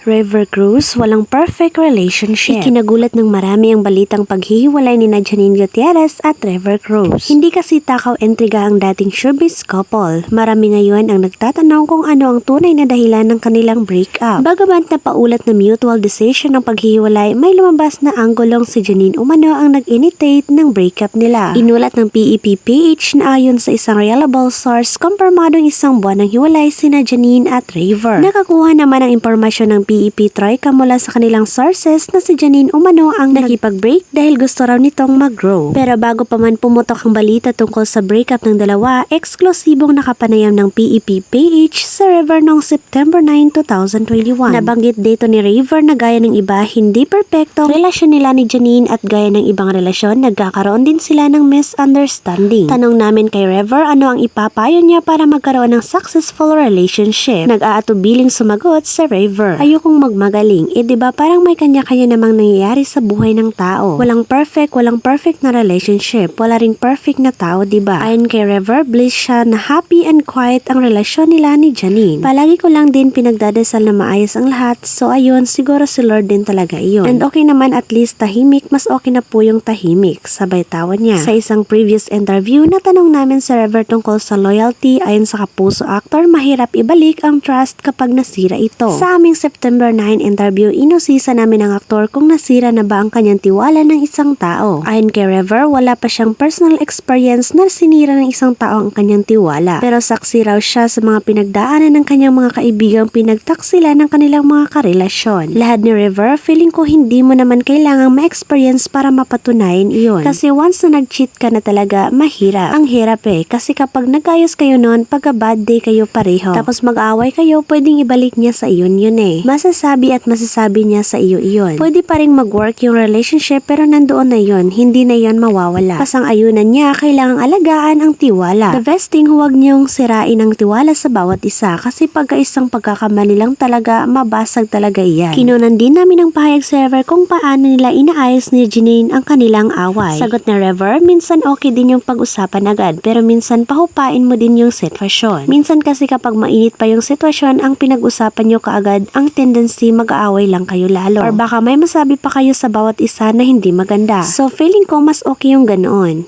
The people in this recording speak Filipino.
River Cruz, walang perfect relationship. Ikinagulat ng marami ang balitang paghihiwalay ni Janine Gutierrez at River Cruz. Hindi kasi takaw entriga ang dating showbiz couple. Marami ngayon ang nagtatanong kung ano ang tunay na dahilan ng kanilang breakup. Bagamat na paulat na mutual decision ng paghihiwalay, may lumabas na anggulong si Janine umano ang nag-initiate ng breakup nila. Inulat ng PEP-PH na ayon sa isang reliable source, kumpirmadong isang buwan ng hiwalay sina Janine at River. Nakakuha naman ang impormasyon ng PEP Troika mula sa kanilang sources na si Janine umano ang nakipag-break dahil gusto raw nitong mag-grow. Pero bago pa man pumutok ang balita tungkol sa breakup ng dalawa, eksklusibong nakapanayam ng PEP-PH sa River noong September 9, 2021. Nabanggit dito ni River na gaya ng iba, hindi perpekto relasyon nila ni Janine at gaya ng ibang relasyon, nagkakaroon din sila ng misunderstanding. Tanong namin kay River ano ang ipapayo niya para magkaroon ng successful relationship. Nag-aatubiling sumagot sa River. Ayokong magmagaling. Diba parang may kanya-kanya namang nangyayari sa buhay ng tao. Walang perfect na relationship. Wala ring perfect na tao, diba? Ayon kay River, bliss siya na happy and quiet ang relasyon nila ni Janine. Palagi ko lang din pinagdadasal na maayos ang lahat. So ayun, siguro si Lord din talaga iyon. And okay naman at least tahimik, mas okay na po yung tahimik. Sabay tawa niya. Sa isang previous interview, natanong namin si River tungkol sa loyalty. Ayon sa Kapuso actor, mahirap ibalik ang trust kapag nasira ito. Sa aming September 9 interview, inusisa namin ang aktor kung nasira na ba ang kanyang tiwala ng isang tao. Ayon kay River, wala pa siyang personal experience na sinira ng isang tao ang kanyang tiwala. Pero saksi raw siya sa mga pinagdaanan ng kanyang mga kaibigang pinagtaksila ng kanilang mga karelasyon. Lahat ni River, feeling ko hindi mo naman kailangang ma-experience para mapatunayan iyon. Kasi once na nag-cheat ka na talaga, mahirap. Ang hirap kasi kapag nagayos kayo noon, pagka bad day kayo pareho. Tapos mag-away kayo, pwedeng ibalik niya sa iyon yun Masasabi at masasabi niya sa iyo iyon. Pwede pa rin mag-work yung relationship pero nandoon na yun, hindi na yun mawawala. Pasang-ayunan niya, kailangang alagaan ang tiwala. The best thing, huwag niyong sirain ang tiwala sa bawat isa kasi pagka isang pagkakamali lang talaga, mabasag talaga iyan. Kinunan din namin ang pahayag sa River kung paano nila inaayos ni Janine ang kanilang away. Sagot na River, minsan okay din yung pag-usapan agad pero minsan pahupain mo din yung sitwasyon. Minsan kasi kapag mainit pa yung sitwasyon, ang pinag-usapan nyo kaagad, ang tendency mag-aaway lang kayo lalo. Or baka may masabi pa kayo sa bawat isa na hindi maganda. So feeling ko mas okay yung ganoon.